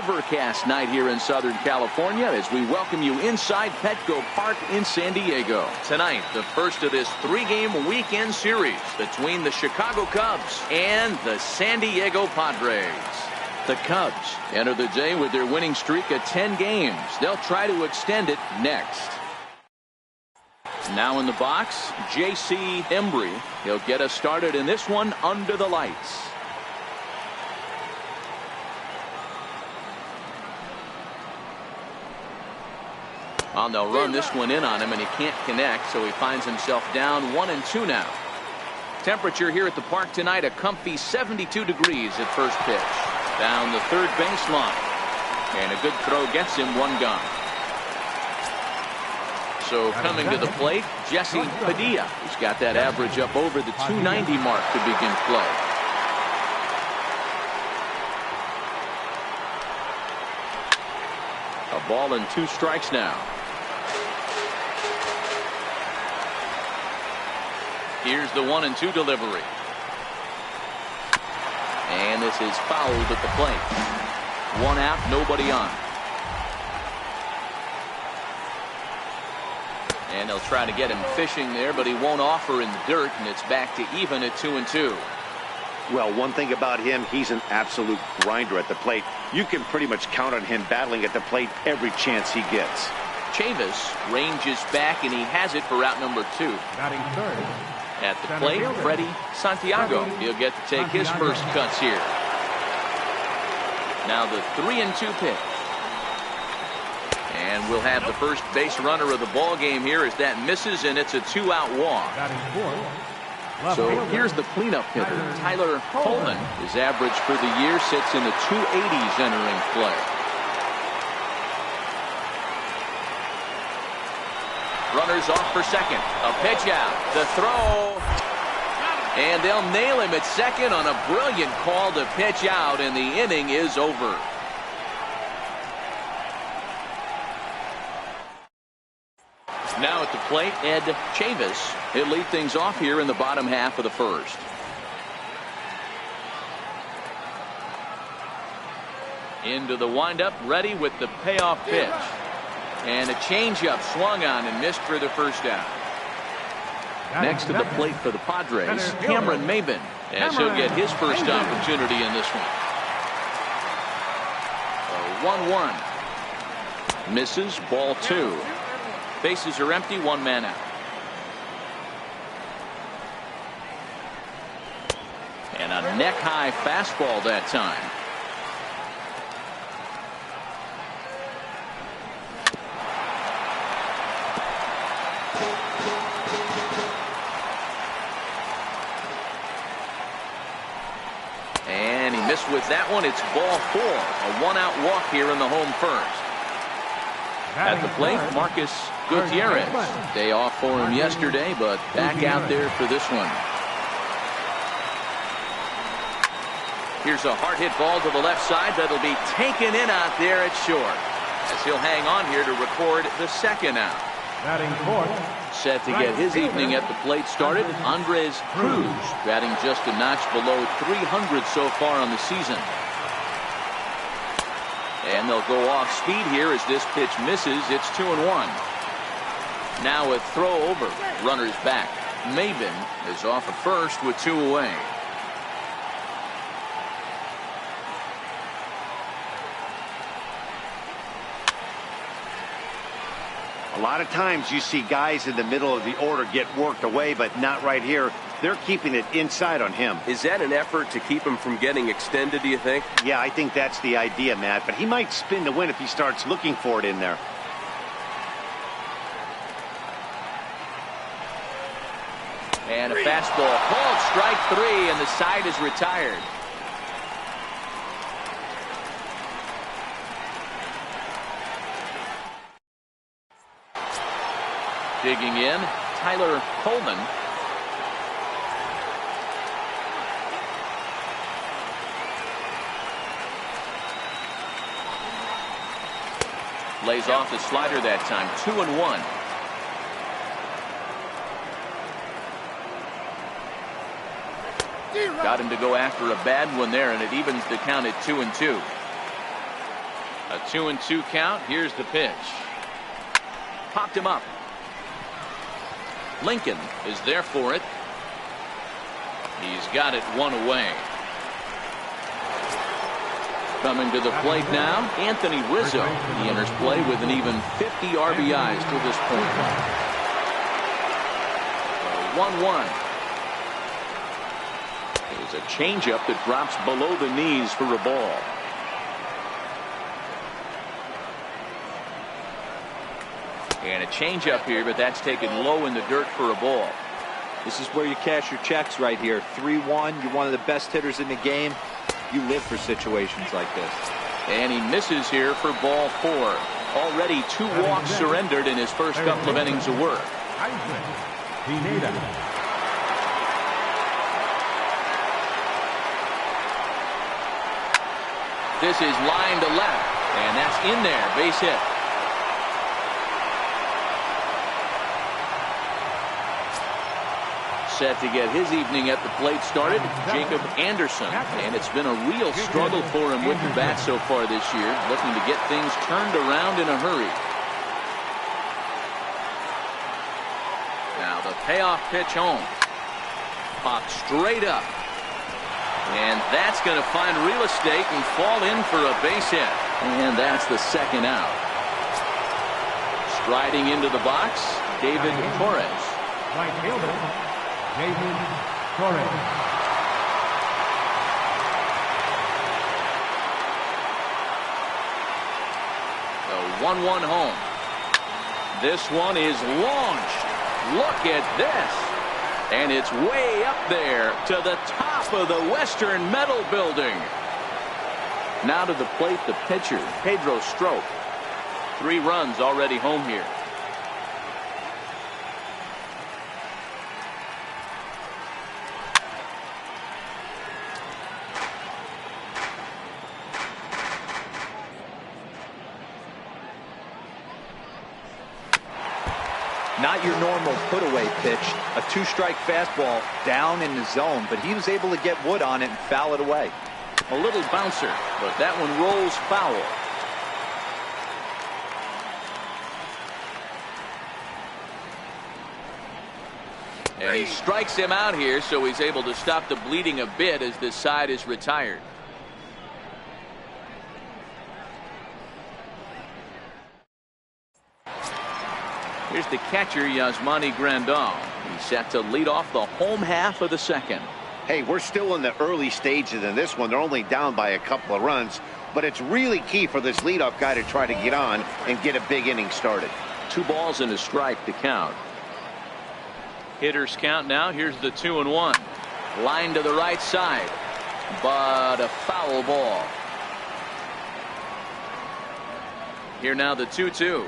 overcast night here in Southern California as we welcome you inside Petco Park in San Diego. Tonight, the first of this 3-game weekend series between the Chicago Cubs and the San Diego Padres. The Cubs enter the day with their winning streak at 10 games. They'll try to extend it next. Now in the box, J.C. Embry. He'll get us started in this one under the lights. Well, they'll run this one in on him, and he can't connect, so he finds himself down 1-2 now. Temperature here at the park tonight, a comfy 72 degrees at first pitch. Down the third baseline. And a good throw gets him one gone. So coming to the plate, Jesse Padilla, who's got that average up over the 290 mark to begin play. A ball and 2 strikes now. Here's the 1-2 delivery. And this is fouled at the plate. 1 out, nobody on. And they'll try to get him fishing there, but he won't offer in the dirt, and it's back to even at 2-2. Well, one thing about him, he's an absolute grinder at the plate. You can pretty much count on him battling at the plate every chance he gets. Chavis ranges back, and he has it for route number 2. Batting third. At the plate, Freddie Santiago. He'll get to take his first cuts here. Now the 3-2 pitch. And we'll have the first base runner of the ball game here as that misses, and it's a 2-out walk. So here's the cleanup hitter, Tyler Coleman. His average for the year sits in the 280s entering play. Runners off for second. A pitch out. The throw. And they'll nail him at second on a brilliant call to pitch out, and the inning is over. Now at the plate, Ed Chavis. He'll lead things off here in the bottom half of the first. Into the windup, ready with the payoff pitch. And a changeup swung on and missed for the first out. Next to the plate for the Padres, Cameron Maybin, as he'll get his first opportunity in this one. 1-1. Misses, ball 2. Bases are empty, 1 man out. And a neck-high fastball that time. And he missed with that one. It's ball 4. A 1-out walk here in the home first. At the plate, Marcus Gutierrez. Day off for him yesterday, but back out there for this one. Here's a hard hit ball to the left side that'll be taken in out there at short, as he'll hang on here to record the second out. Set to get his evening at the plate started, Andres Cruz, batting just a notch below 300 so far on the season. And they'll go off speed here as this pitch misses. It's 2-1. Now a throw over. Runners back. Maybin is off at first with 2 away. A lot of times you see guys in the middle of the order get worked away, but not right here. They're keeping it inside on him. Is that an effort to keep him from getting extended, do you think? Yeah, I think that's the idea, Matt. But he might spin to win if he starts looking for it in there. And a fastball called strike 3, and the side is retired. Digging in, Tyler Coleman. Lays off the slider that time. 2-1. Got him to go after a bad one there, and it evens the count at 2-2. A 2-2 count. Here's the pitch. Popped him up. Lincoln is there for it. He's got it one away. Coming to the plate now, Anthony Rizzo. He enters play with an even 50 RBIs to this point. 1-1. There's a changeup that drops below the knees for a ball. And a changeup here, but that's taken low in the dirt for a ball. This is where you cash your checks right here. 3-1. You're one of the best hitters in the game. You live for situations like this. And he misses here for ball 4. Already 2 walks surrendered in his first couple of innings of work. This is line to left, and that's in there. Base hit. Set to get his evening at the plate started, Jacob Anderson. And it's been a real struggle for him with the bat so far this year, looking to get things turned around in a hurry. Now the payoff pitch home. Popped straight up. And that's going to find real estate and fall in for a base hit. And that's the second out. Striding into the box, David Torres. Right fielder, David Torres. The 1-1 home. This one is launched. Look at this. And it's way up there to the top of the Western Metal Building. Now to the plate, the pitcher, Pedro Strop. 3 runs already home here. Not your normal put-away pitch. A 2-strike fastball down in the zone, but he was able to get wood on it and foul it away. A little bouncer, but that one rolls foul. And he strikes him out here, so he's able to stop the bleeding a bit as this side is retired. Here's the catcher, Yasmani Grandal. He's set to lead off the home half of the second. Hey, we're still in the early stages in this one. They're only down by a couple of runs, but it's really key for this leadoff guy to try to get on and get a big inning started. 2 balls and a strike to count. Hitters count now. Here's the 2-1. Line to the right side, but a foul ball. Here now the 2-2.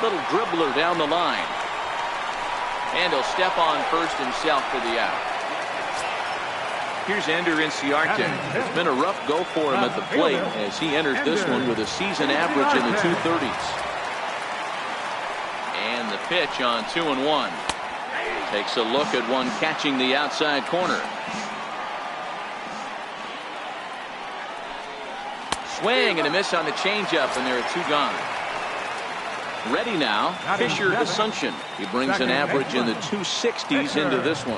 Little dribbler down the line. And he'll step on first himself for the out. Here's Ender Inciarte. It's been a rough go for him at the plate as he enters this one with a season average in the 230s. And the pitch on 2-1. Takes a look at one catching the outside corner. Swing and a miss on the changeup, and there are 2 gone. Ready now, Fisher Asuncion. He brings an average in the 260s into this one.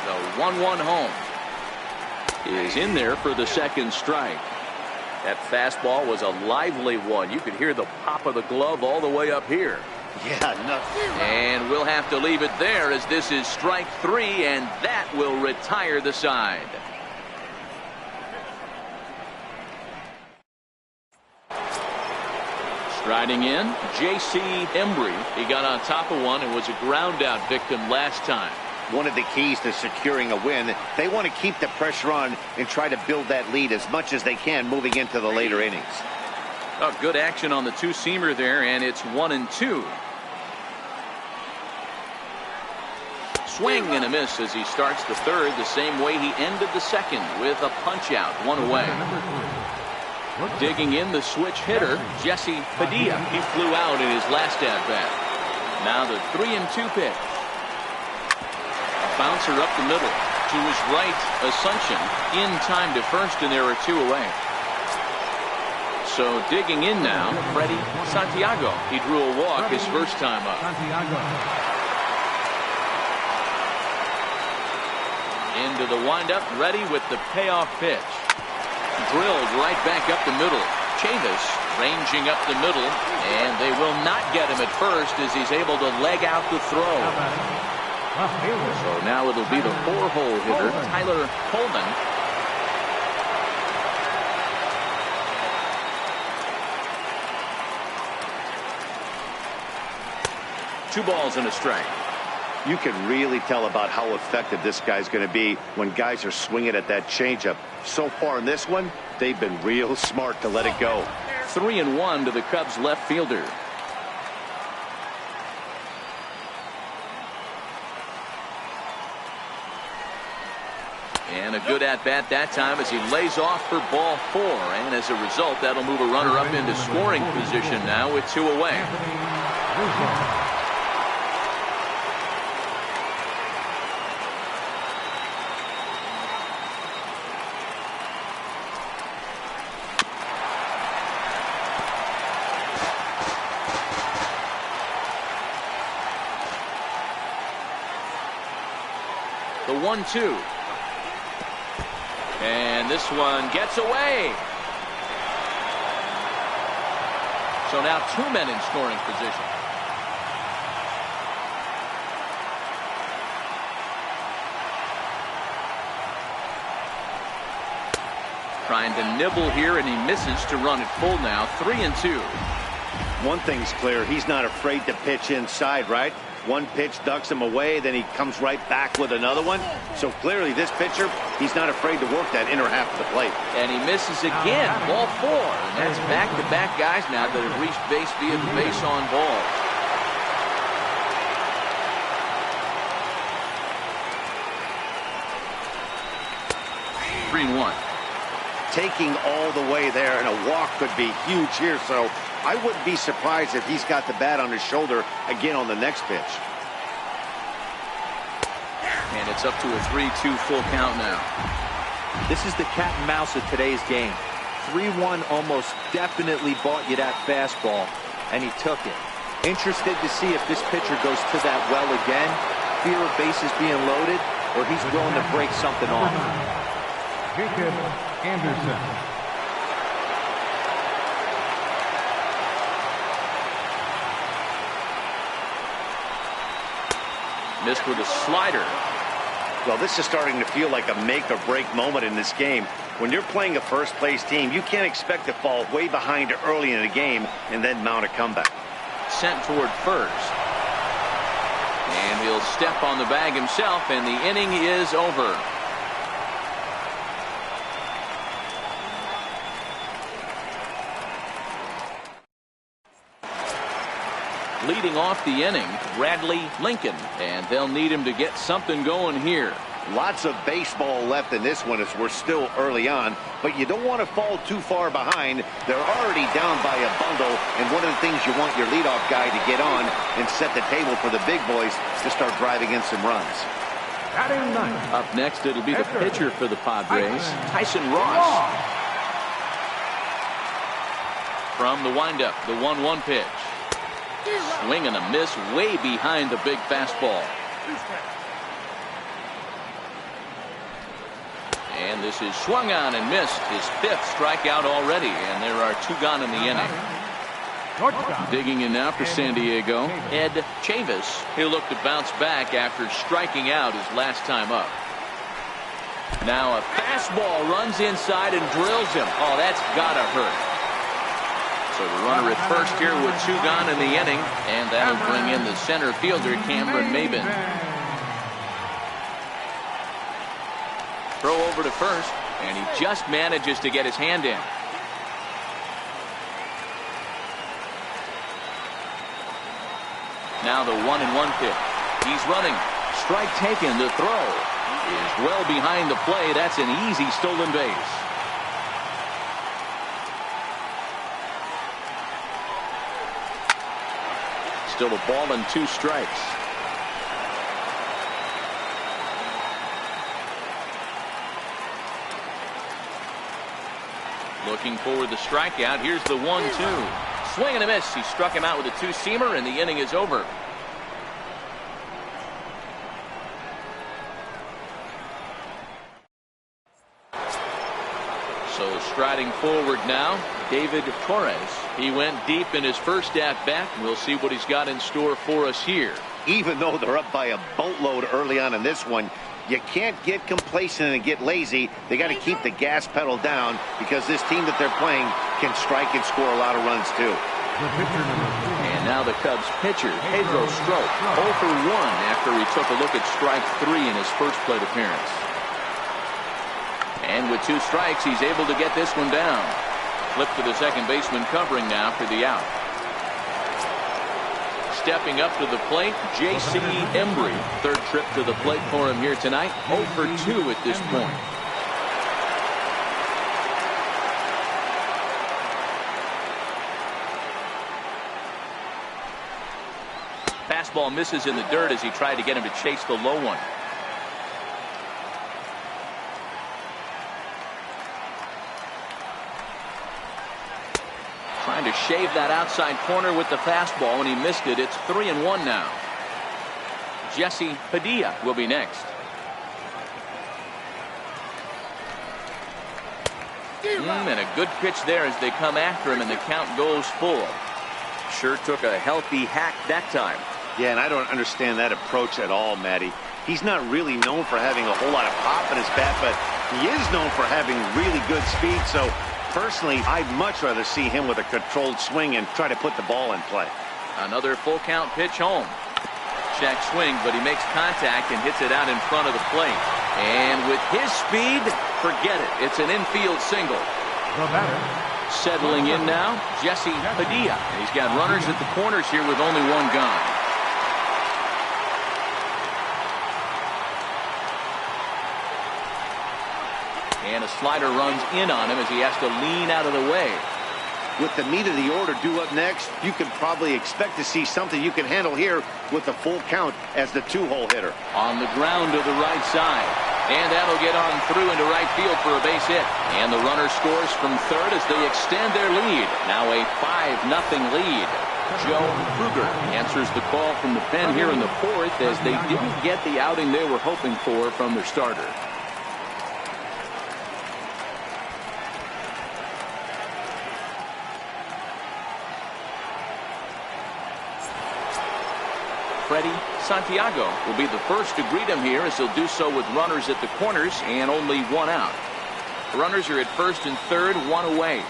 The 1-1 home is in there for the second strike. That fastball was a lively one. You could hear the pop of the glove all the way up here. Yeah, no. And we'll have to leave it there as this is strike 3, and that will retire the side. Striding in, J.C. Embry. He got on top of one and was a ground out victim last time. One of the keys to securing a win, they want to keep the pressure on and try to build that lead as much as they can moving into the later innings. Oh, good action on the 2-seamer there, and it's 1-2. Swing and a miss as he starts the third the same way he ended the second with a punch out, 1 away. Digging in the switch hitter, Jesse Padilla. He flew out in his last at-bat. Now the 3-2 pitch. A bouncer up the middle. To his right, Asuncion in time to first, and there are 2 away. So digging in now, Freddie Santiago. He drew a walk his first time up. Santiago. Into the windup, ready with the payoff pitch. Drilled right back up the middle. Chavis ranging up the middle, and they will not get him at first as he's able to leg out the throw. So now it'll be the 4-hole hitter, Tyler Coleman. Two balls and a strike. You can really tell about how effective this guy's going to be when guys are swinging at that changeup. So far in this one, they've been real smart to let it go. 3-1 to the Cubs left fielder. And a good at-bat that time as he lays off for ball 4. And as a result, that'll move a runner up into scoring position now with 2 away. The 1-2. And this one gets away. So now 2 men in scoring position. Trying to nibble here, and he misses to run it full now. 3-2. One thing's clear, he's not afraid to pitch inside, right? One pitch ducks him away, then he comes right back with another one. So clearly this pitcher, he's not afraid to work that inner half of the plate. And he misses again, ball 4. And that's back-to-back guys now that have reached base via the base on ball. Three and 1. Taking all the way there, and a walk could be huge here, so I wouldn't be surprised if he's got the bat on his shoulder again on the next pitch. And it's up to a 3-2 full count now. This is the cat and mouse of today's game. 3-1 almost definitely bought you that fastball, and he took it. Interested to see if this pitcher goes to that well again, fear of bases being loaded, or he's willing to break something off. Jacob Anderson. Missed with a slider. Well, this is starting to feel like a make-or-break moment in this game. When you're playing a first-place team, you can't expect to fall way behind early in the game and then mount a comeback. Sent toward first. And he'll step on the bag himself, and the inning is over. Leading off the inning, Bradley Lincoln, and they'll need him to get something going here. Lots of baseball left in this one as we're still early on, but you don't want to fall too far behind. They're already down by a bundle, and one of the things you want your leadoff guy to get on and set the table for the big boys to start driving in some runs. Up next, it'll be the pitcher for the Padres, Tyson Ross. From the windup, the 1-1 pitch. Swing and a miss way behind the big fastball. And this is swung on and missed. His 5th strikeout already, and there are 2 gone in the inning. Digging in now for San Diego, Ed Chavis. He'll look to bounce back after striking out his last time up. Now a fastball runs inside and drills him. Oh, that's gotta hurt. So the runner at first here with 2 gone in the inning, and that'll bring in the center fielder, Cameron Maben. Throw over to first, and he just manages to get his hand in. Now the 1-1 pitch. He's running. Strike taken. The throw is well behind the play. That's an easy stolen base. Still a ball and 2 strikes. looking for the strikeout. Here's the 1-2. Swing and a miss. He struck him out with a two-seamer, and the inning is over. So striding forward now, David Torres. He went deep in his first at-bat. We'll see what he's got in store for us here. Even though they're up by a boatload early on in this one, you can't get complacent and get lazy. They got to keep the gas pedal down because this team that they're playing can strike and score a lot of runs too. And now the Cubs pitcher, Pedro Strop, 0 for 1 after he took a look at strike 3 in his first plate appearance. And with 2 strikes, he's able to get this one down. Flip to the second baseman covering now for the out. Stepping up to the plate, J.C. Embry. Third trip to the plate for him here tonight. 0 for 2 at this point. Fastball misses in the dirt as he tried to get him to chase the low one. Trying to shave that outside corner with the fastball, and he missed it. It's 3-1 now. Jesse Padilla will be next. And a good pitch there as they come after him, and the count goes full. Sure took a healthy hack that time. Yeah, and I don't understand that approach at all, Matty. He's not really known for having a whole lot of pop in his bat, but he is known for having really good speed. So personally, I'd much rather see him with a controlled swing and try to put the ball in play. Another full count pitch home. Check swing, but he makes contact and hits it out in front of the plate. And with his speed, forget it. It's an infield single. Settling in now, Jesse Padilla. He's got runners at the corners here with only 1 gone. And a slider runs in on him as he has to lean out of the way. With the meat of the order due up next, you can probably expect to see something you can handle here with a full count as the 2-hole hitter. On the ground to the right side. And that'll get on through into right field for a base hit. And the runner scores from third as they extend their lead. Now a 5-0 lead. Joe Kruger answers the call from the pen here in the 4th as they didn't get the outing they were hoping for from their starter. Freddie Santiago will be the first to greet him here as he'll do so with runners at the corners and only 1 out. The runners are at first and third, 1 away.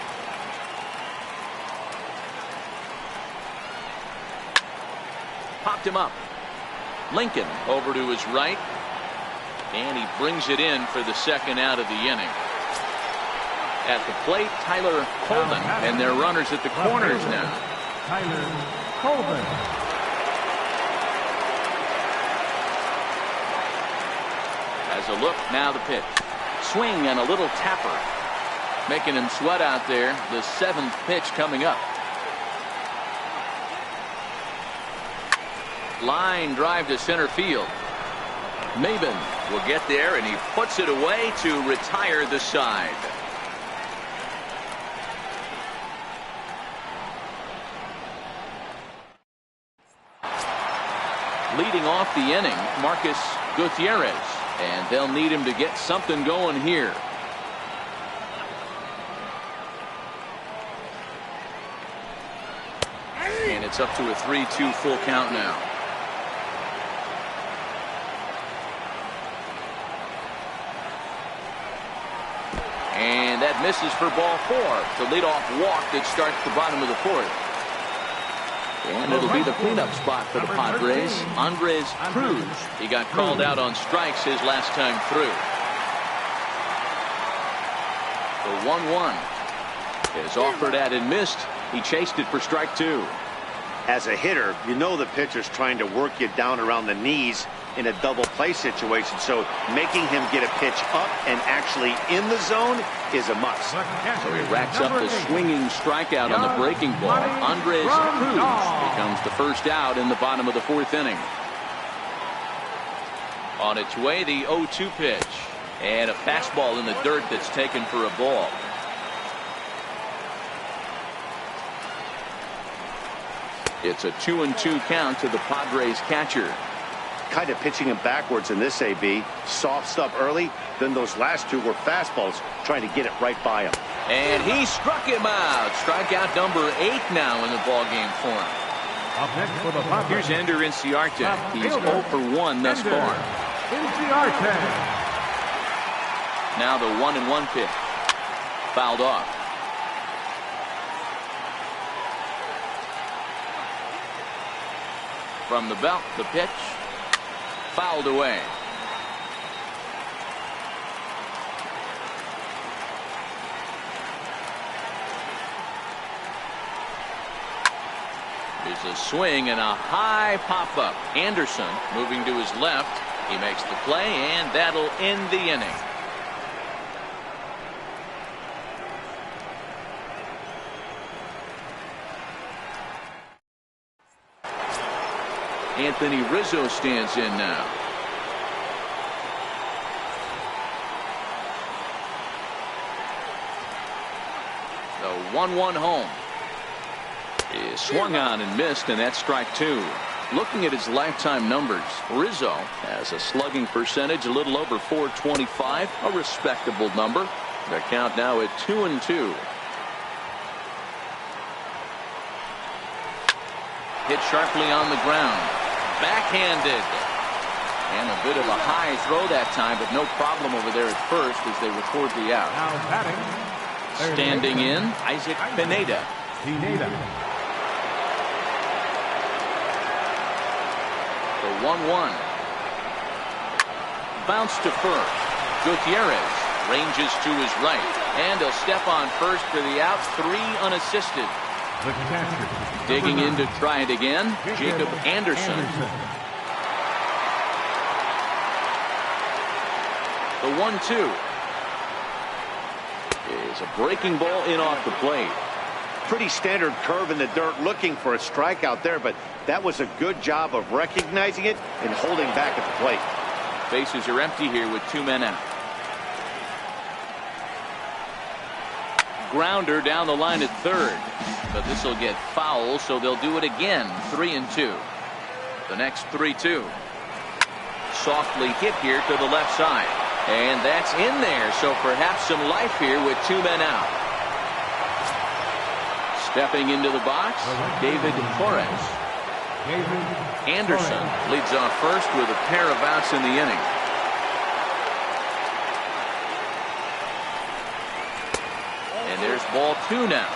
Popped him up. Lincoln over to his right. And he brings it in for the second out of the inning. At the plate, Tyler Colvin. And their runners at the corners now. Tyler Colvin. As a look, now the pitch. Swing and a little tapper. Making him sweat out there. The 7th pitch coming up. Line drive to center field. Maben will get there, and he puts it away to retire the side. Leading off the inning, Marcus Gutierrez. And they'll need him to get something going here. And it's up to a 3-2 full count now. And that misses for ball 4. The leadoff walk that starts the bottom of the 4th. And it'll be the cleanup spot for the Padres. Andres Cruz. He got called out on strikes his last time through. The 1-1 is offered at and missed. He chased it for strike 2. As a hitter, you know the pitcher's trying to work you down around the knees in a double play situation. So making him get a pitch up and actually in the zone is a must. So he racks up the swinging strikeout on the breaking ball. Andres Cruz becomes the first out in the bottom of the 4th inning. On its way, the 0-2 pitch. And a fastball in the dirt that's taken for a ball. It's a 2-2 count to the Padres catcher. Kind of pitching him backwards in this AB. Soft stuff early, then those last two were fastballs trying to get it right by him. And he struck him out. Strikeout number 8 now in the ballgame for him. Up next for the Padres. Here's Ender Inciarte. He's 0 for 1 thus far. Inciarte. Now the 1-1 pitch. Fouled off. From the belt, the pitch. Fouled away. There's a swing and a high pop-up. Anderson moving to his left. He makes the play, and that'll end the inning. Anthony Rizzo stands in now. The 1-1 home is swung on and missed, and that's strike 2. Looking at his lifetime numbers, Rizzo has a slugging percentage a little over .425, a respectable number. The count now at 2-2. Hit sharply on the ground. Backhanded. And a bit of a high throw that time, but no problem over there at first as they record the out. Now batting. Standing in, Isaac Pineda. Pineda. The 1-1. Bounce to first. Gutierrez ranges to his right. And he'll step on first for the out. 3 unassisted. The catcher. Digging in to try it again, Jacob Anderson. The 1-2 is a breaking ball in off the plate. Pretty standard curve in the dirt, looking for a strikeout there, but that was a good job of recognizing it and holding back at the plate. Bases are empty here with 2 men out. Grounder down the line at third, but this will get foul, so they'll do it again. 3-2. The next 3-2. Softly hit here to the left side, and that's in there, so perhaps some life here with 2 men out. Stepping into the box, David Torres. Anderson leads off first with a pair of outs in the inning. And there's ball 2 now.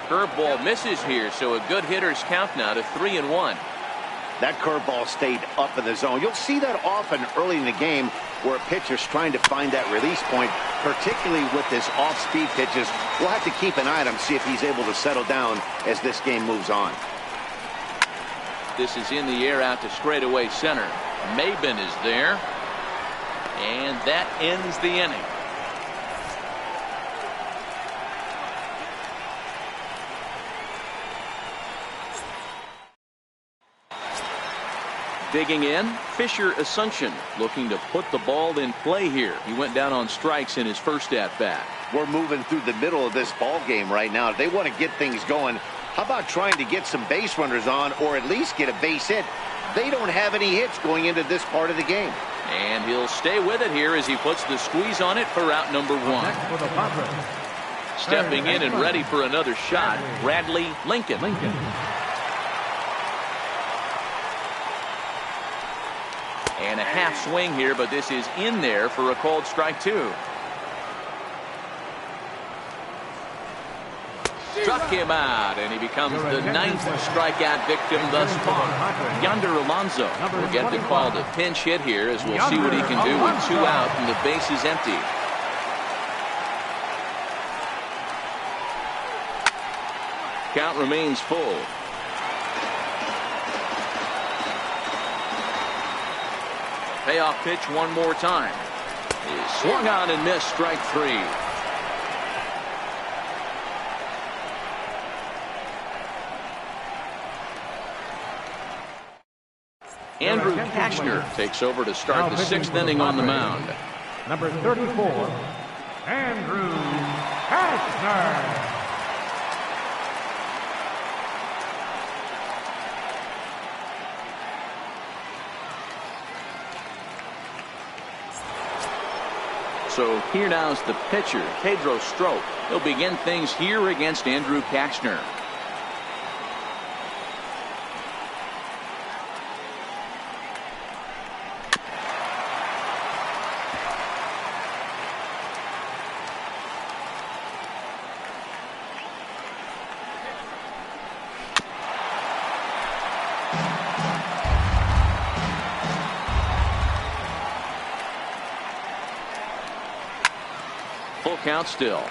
Curveball misses here, so a good hitter's count now to 3-1. That curveball stayed up in the zone. You'll see that often early in the game where a pitcher's trying to find that release point, particularly with his off-speed pitches. We'll have to keep an eye on him, see if he's able to settle down as this game moves on. This is in the air out to straightaway center. Maben is there, and that ends the inning. Digging in, Fisher Asuncion looking to put the ball in play here. He went down on strikes in his first at-bat. We're moving through the middle of this ball game right now. They want to get things going. How about trying to get some base runners on, or at least get a base hit? They don't have any hits going into this part of the game. And he'll stay with it here as he puts the squeeze on it for out number 1. For the Padres. Stepping in and ready for another shot, Bradley Lincoln. And a half swing here, but this is in there for a called strike 2. Struck him out, and he becomes the 9th strikeout victim thus far. Yonder Alonso will get the call to pinch hit here, as we'll see what he can do with 2 out and the base is empty. Count remains full. Payoff pitch one more time. He swung on and missed, strike 3. Andrew Kashner takes over to start the 6th inning on the mound. Number 34, Andrew Kastner. So here now's the pitcher, Pedro Strop. He'll begin things here against Andrew Kastner. Full count still.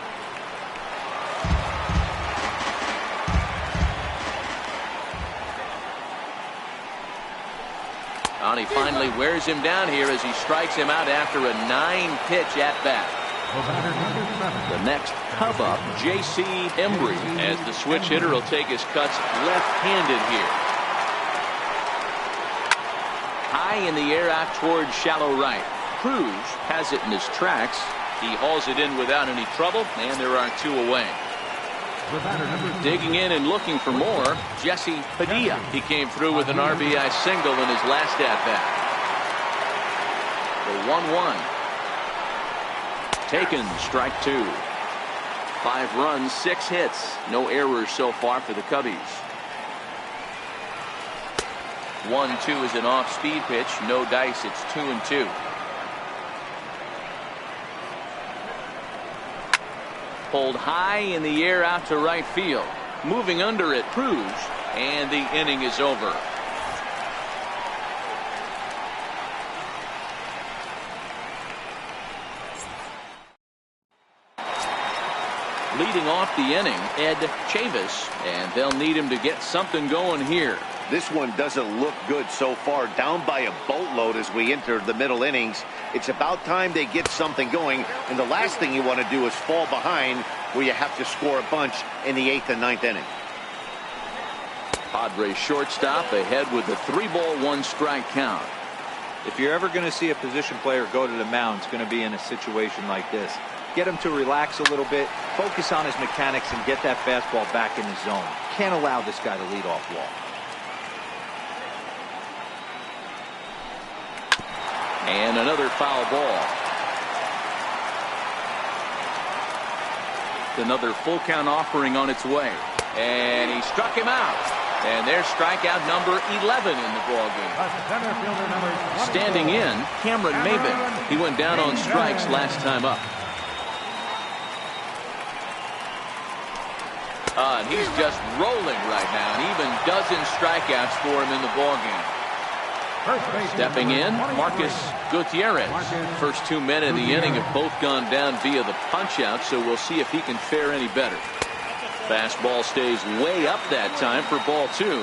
And he finally wears him down here as he strikes him out after a 9-pitch at bat. The next Cub up, J.C. Embry, as the switch hitter will take his cuts left-handed here. High in the air out towards shallow right. Cruz has it in his tracks. He hauls it in without any trouble, and there are 2 away. Digging in and looking for more, Jesse Padilla. He came through with an RBI single in his last at-bat. The 1-1. Taken, strike 2. 5 runs, 6 hits. No errors so far for the Cubbies. 1-2 is an off-speed pitch. No dice. It's 2-2. Pulled high in the air out to right field. Moving under it, Cruz, and the inning is over. Leading off the inning, Ed Chavis, and they'll need him to get something going here. This one doesn't look good so far. Down by a boatload as we enter the middle innings. It's about time they get something going, and the last thing you want to do is fall behind where you have to score a bunch in the 8th and 9th inning. Padres shortstop ahead with the 3-ball 1-strike count. If you're ever going to see a position player go to the mound, it's going to be in a situation like this. Get him to relax a little bit, focus on his mechanics, and get that fastball back in his zone. Can't allow this guy to lead off walk. And another foul ball. Another full count offering on its way. And he struck him out. And there's strikeout number 11 in the ballgame. Standing in, Cameron Maybin. He went down on strikes last time up. And he's just rolling right now. And even dozen strikeouts for him in the ballgame. Stepping in, Marcus Gutierrez. First 2 men in the inning have both gone down via the punch-out, so we'll see if he can fare any better. Fastball stays way up that time for ball 2.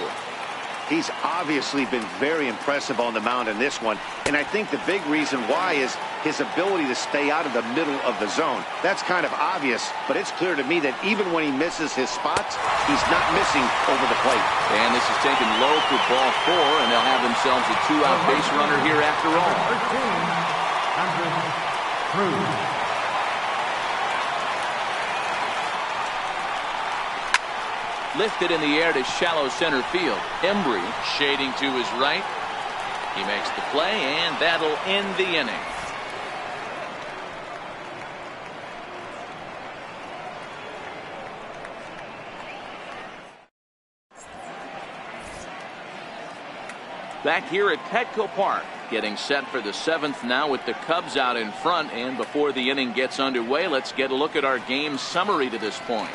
He's obviously been very impressive on the mound in this one, and I think the big reason why is his ability to stay out of the middle of the zone. That's kind of obvious, but it's clear to me that even when he misses his spots, he's not missing over the plate. And this is taken low for ball 4, and they'll have themselves a 2-out base runner here after all. Lifted in the air to shallow center field. Embry shading to his right. He makes the play, and that'll end the inning. Back here at Petco Park, getting set for the 7th now with the Cubs out in front. And before the inning gets underway, let's get a look at our game summary to this point.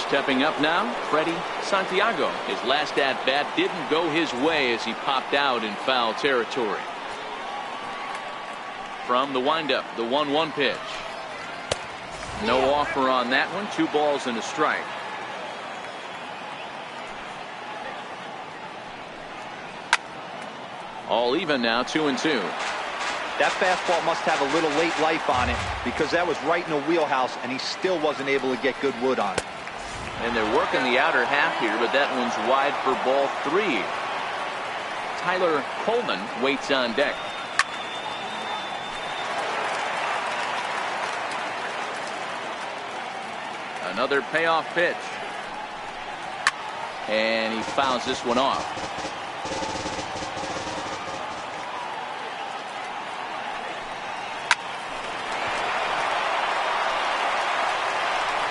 Stepping up now, Freddie Santiago. His last at-bat didn't go his way as he popped out in foul territory. From the windup, the 1-1 pitch. No offer on that one. 2 balls and a strike. All even now, 2-2. That fastball must have a little late life on it, because that was right in the wheelhouse, and he still wasn't able to get good wood on it. And they're working the outer half here, but that one's wide for ball 3. Tyler Coleman waits on deck. Another payoff pitch. And he fouls this one off.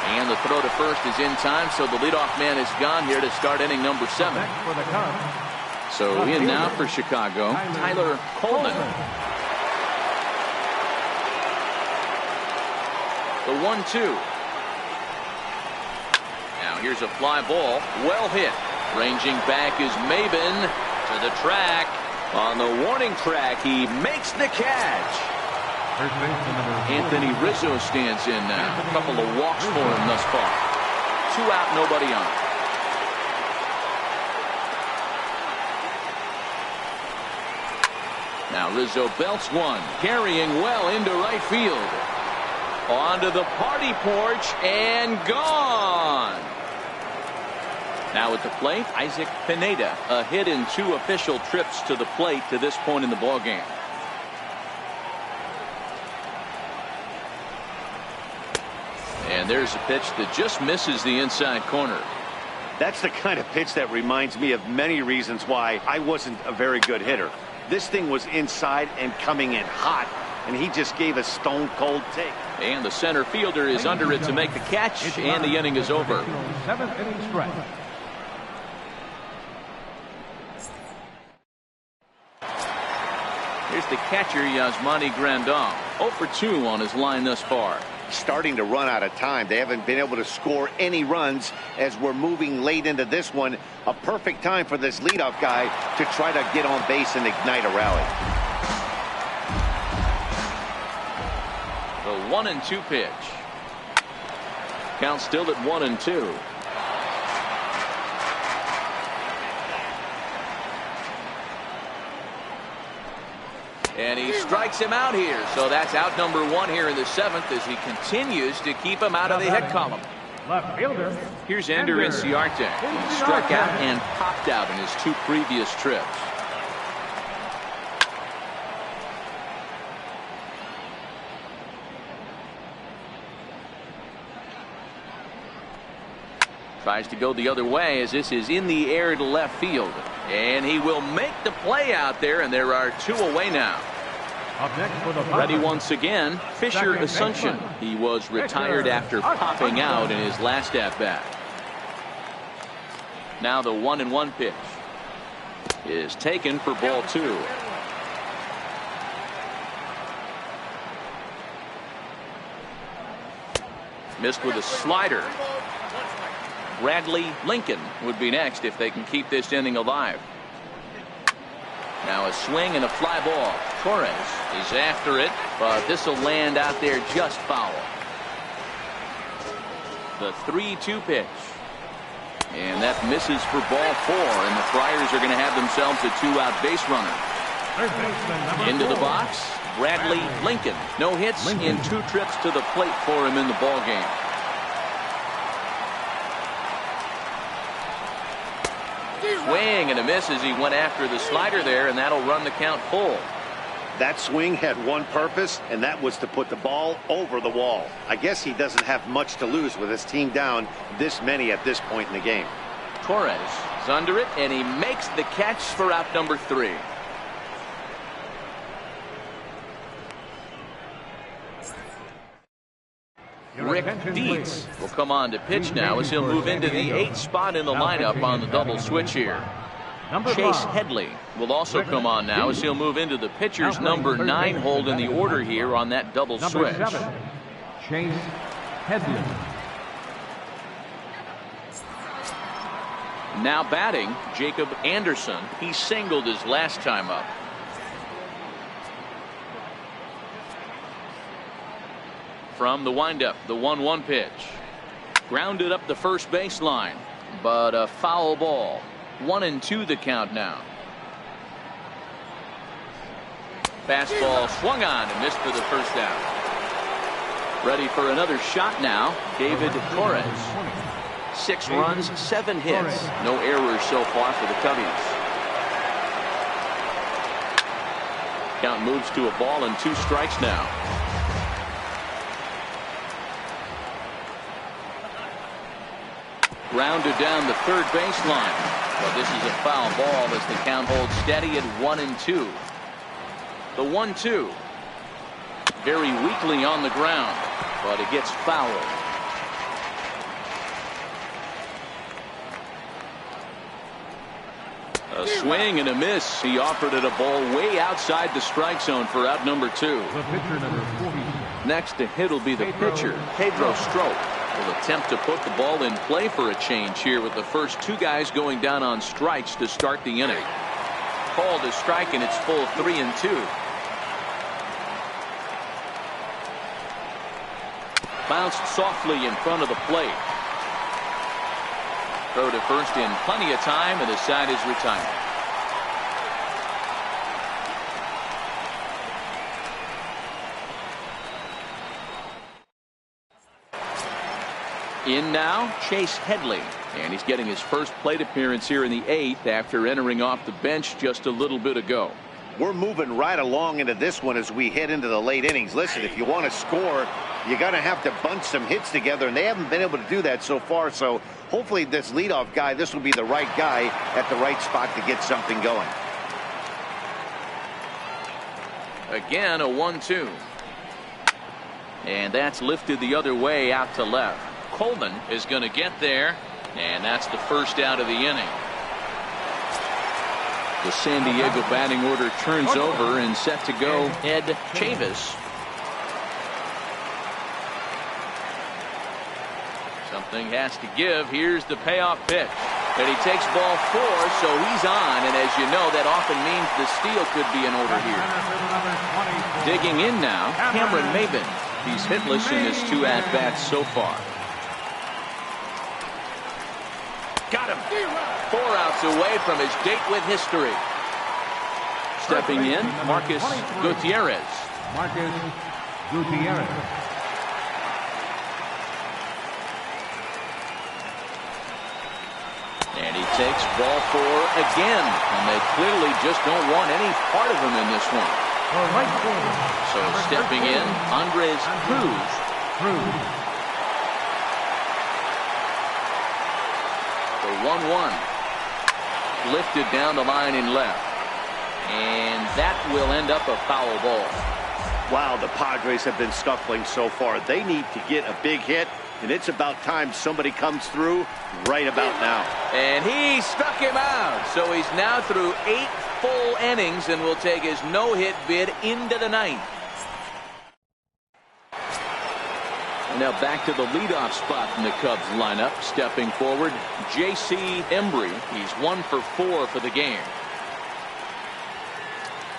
And the throw to first is in time, so the leadoff man is gone here to start inning number 7. So in now for Chicago, Tyler Coleman. The 1-2. Now here's a fly ball, well hit. Ranging back is Maben to the track. On the warning track, he makes the catch. Anthony Rizzo stands in now. A couple of walks for him thus far. 2 out, nobody on. Now Rizzo belts one, carrying well into right field. Onto the party porch and gone. Now at the plate, Isaac Pineda, a hit in 2 official trips to the plate to this point in the ballgame. And there's a pitch that just misses the inside corner. That's the kind of pitch that reminds me of many reasons why I wasn't a very good hitter. This thing was inside and coming in hot, and he just gave a stone cold take. And the center fielder is under it to make the catch, and the inning is over. 7th inning stretch. Here's the catcher, Yasmani Grandal. 0 for 2 on his line thus far. Starting to run out of time. They haven't been able to score any runs as we're moving late into this one. A perfect time for this leadoff guy to try to get on base and ignite a rally. The 1-2 pitch. Count still at 1-2. And he strikes him out here. So that's out number 1 here in the 7th as he continues to keep him out of the hit column. Left fielder. Here's Ender Inciarte. He struck out and popped out in his 2 previous trips. Tries to go the other way as this is in the air to left field. And he will make the play out there, and there are 2 away now. Up next for the Ready once again, Fisher Asuncion. He was retired after popping out in his last at-bat. Now the 1-1 pitch is taken for ball 2. Missed with a slider. Bradley Lincoln would be next if they can keep this inning alive. Now a swing and a fly ball. Torres is after it, but this will land out there just foul. The 3-2 pitch. And that misses for ball 4, and the Friars are going to have themselves a 2-out base runner. Into the box, Bradley Lincoln. No hits in 2 trips to the plate for him in the ball game. Swing and a miss as he went after the slider there, and that'll run the count full. That swing had one purpose, and that was to put the ball over the wall. I guess he doesn't have much to lose with his team down this many at this point in the game. Torres is under it, and he makes the catch for out number 3. Rick Dietz will come on to pitch now as he'll move into the 8th spot in the lineup on the double switch here. Chase Headley will also come on now as he'll move into the pitcher's number 9 hold in the order here on that double switch. Chase Headley. Now batting, Jacob Anderson. He singled his last time up. From the windup, the 1-1 pitch. Grounded up the first baseline, but a foul ball. 1-2 the count now. Fastball swung on and missed for the first out. Ready for another shot now, David Torres. 6 runs, 7 hits. No errors so far for the Cubbies. Count moves to a ball and 2 strikes now. Grounded down the third baseline. But this is a foul ball as the count holds steady at 1-2. The 1-2. Very weakly on the ground, but it gets fouled. A swing and a miss. He offered it a ball way outside the strike zone for out number 2. The pitcher, number 40. Next to hit will be the pitcher, Pedro Strop. Will attempt to put the ball in play for a change here with the first 2 guys going down on strikes to start the inning. Called a strike and it's full 3-2. Bounced softly in front of the plate. Throw to first in plenty of time, and the side is retired. In now, Chase Headley. And he's getting his first plate appearance here in the 8th after entering off the bench just a little bit ago. We're moving right along into this one as we head into the late innings. Listen, if you want to score, you got to have to bunch some hits together, and they haven't been able to do that so far. So hopefully this leadoff guy, this will be the right guy at the right spot to get something going. Again, a 1-2. And that's lifted the other way out to left. Coleman is going to get there, and that's the first out of the inning. The San Diego batting order turns over and set to go Ed Chavis. Something has to give. Here's the payoff pitch. And he takes ball 4, so he's on. And as you know, that often means the steal could be in order here. Digging in now, Cameron Maybin. He's hitless in his 2 at-bats so far. Got him. 4 outs away from his date with history. Stepping in, Marcus Gutierrez. Marcus Gutierrez. And he takes ball 4 again. And they clearly just don't want any part of him in this one. So stepping in, Andres Cruz. The 1-1. Lifted down the line in left. And that will end up a foul ball. Wow, the Padres have been scuffling so far. They need to get a big hit, and it's about time somebody comes through right about now. And he struck him out. So he's now through 8 full innings and will take his no-hit bid into the 9th. Now back to the leadoff spot in the Cubs lineup. Stepping forward, J.C. Embry. He's 1 for 4 for the game.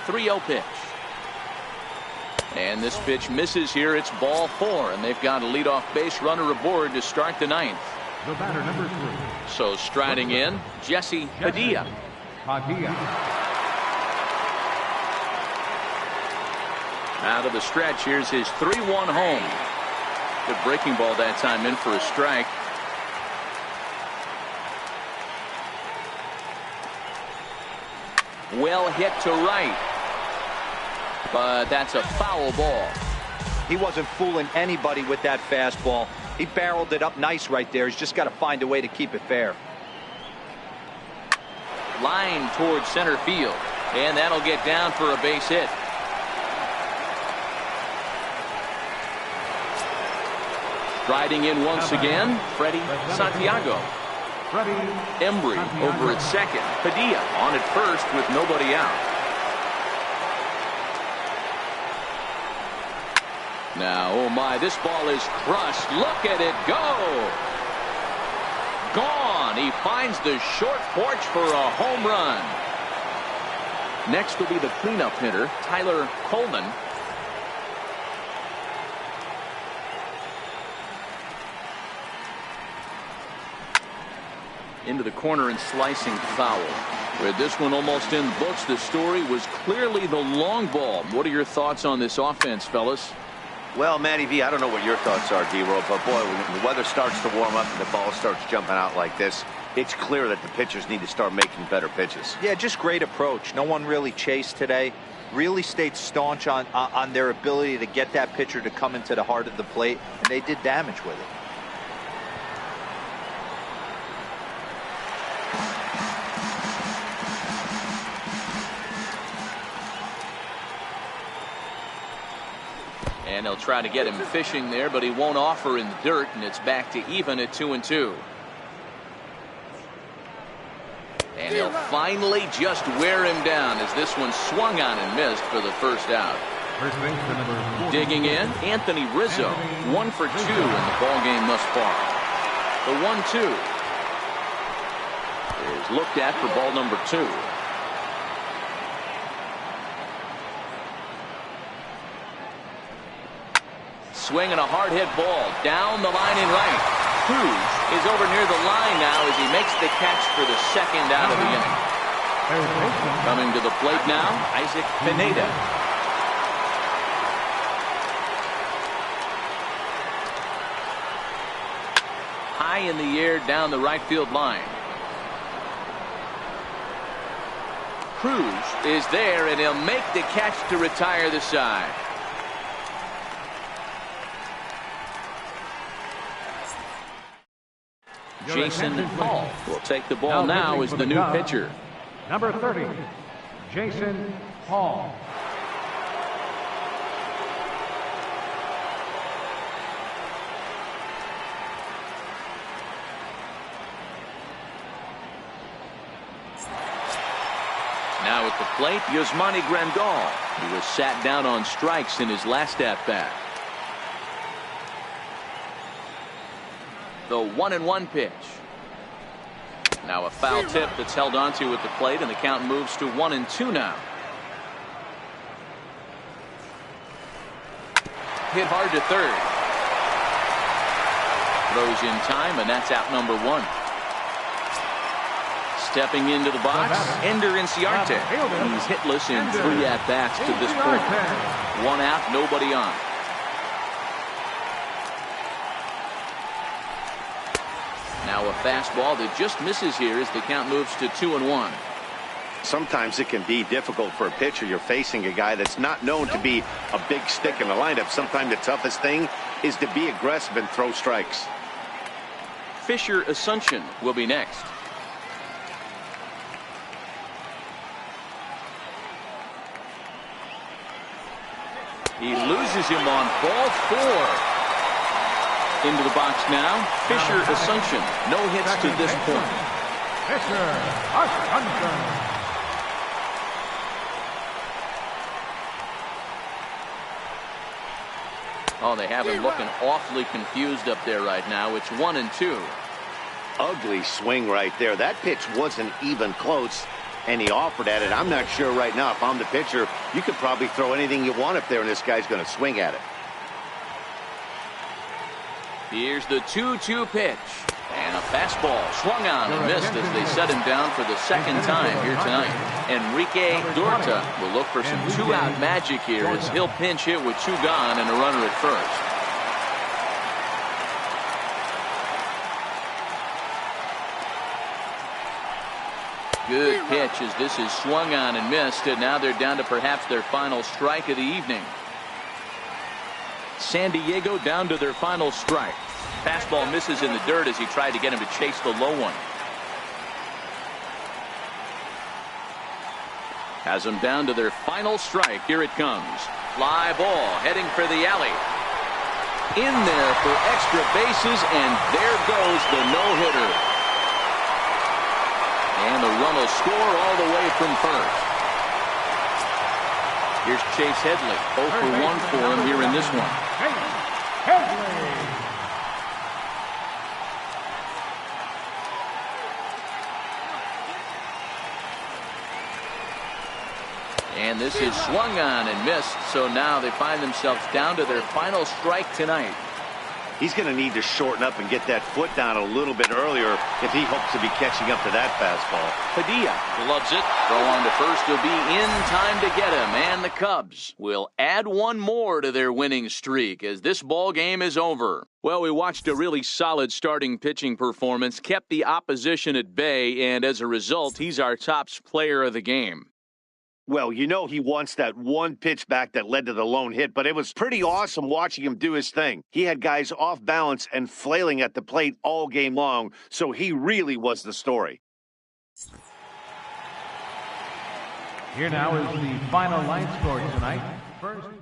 3-0 pitch. And this pitch misses here. It's ball 4, and they've got a leadoff base runner aboard to start the 9th. The batter, number 3. So striding in, Jesse Padilla. Out of the stretch, here's his 3-1 home. Good breaking ball that time, in for a strike. Well hit to right. But that's a foul ball. He wasn't fooling anybody with that fastball. He barreled it up nice right there. He's just got to find a way to keep it fair. Line towards center field. And that'll get down for a base hit. Striding in once again, Freddie Santiago. Embry over at second. Padilla on at first with nobody out. Now, oh my, this ball is crushed. Look at it go. Gone. He finds the short porch for a home run. Next will be the cleanup hitter, Tyler Coleman. Into the corner and slicing foul. With this one almost in the books, the story was clearly the long ball. What are your thoughts on this offense, fellas? Well, Matty V, I don't know what your thoughts are, D-Roll, but boy, when the weather starts to warm up and the ball starts jumping out like this, it's clear that the pitchers need to start making better pitches. Yeah, just great approach. No one really chased today. really stayed staunch on their ability to get that pitcher to come into the heart of the plate, and they did damage with it. And they'll try to get him fishing there, but he won't offer in the dirt, and it's back to even at 2-2. And he'll finally just wear him down as this one swung on and missed for the first out. Digging in, Anthony Rizzo, 1 for 2 in the ballgame thus far. The 1-2 is looked at for ball number 2. Swinging a hard hit ball down the line in right. Cruz is over near the line now as he makes the catch for the second out of the inning. Coming to the plate now, Isaac Pineda. High in the air down the right field line. Cruz is there and he'll make the catch to retire the side. Jason Hall will take the ball now as the new pitcher. Number 30, Jason Hall. Now at the plate, Yasmani Grandal, who was sat down on strikes in his last at-bat. The 1-1 pitch. Now a foul tip that's held onto at the plate, and the count moves to 1-2 now. Hit hard to third. Throws in time, and that's out number 1. Stepping into the box, Ender Inciarte. He's hitless in 3 at-bats to this point. 1 out, nobody on. Now a fastball that just misses here as the count moves to 2-1. Sometimes it can be difficult for a pitcher. You're facing a guy that's not known to be a big stick in the lineup. Sometimes the toughest thing is to be aggressive and throw strikes. Fisher Asuncion will be next. He loses him on ball 4. Into the box now, Fisher Asuncion. No hits to this point. Fisher Asuncion. Oh, they have him looking awfully confused up there right now. It's 1-2. Ugly swing right there. That pitch wasn't even close, and he offered at it. I'm not sure right now if I'm the pitcher. You could probably throw anything you want up there, and this guy's going to swing at it. Here's the 2-2 pitch. And a fastball swung on and missed as they set him down for the second time here tonight. Enrique Dorta will look for some 2-out magic here as he'll pinch hit with 2 gone and a runner at first. Good pitch as this is swung on and missed, and now they're down to perhaps their final strike of the evening. San Diego down to their final strike. Fastball misses in the dirt as he tried to get him to chase the low one. Has them down to their final strike. Here it comes. Fly ball heading for the alley. In there for extra bases, and there goes the no-hitter. And the run will score all the way from first. Here's Chase Headley. 0 for 1 for him here in this one. And this is swung on and missed, so now they find themselves down to their final strike tonight. He's going to need to shorten up and get that foot down a little bit earlier if he hopes to be catching up to that fastball. Padilla gloves it. Throw on to first. He'll be in time to get him. And the Cubs will add 1 more to their winning streak as this ball game is over. Well, we watched a really solid starting pitching performance, kept the opposition at bay, and as a result, he's our top player of the game. Well, you know he wants that one pitch back that led to the lone hit, but it was pretty awesome watching him do his thing. He had guys off balance and flailing at the plate all game long, so he really was the story. Here now is the final line score tonight. First.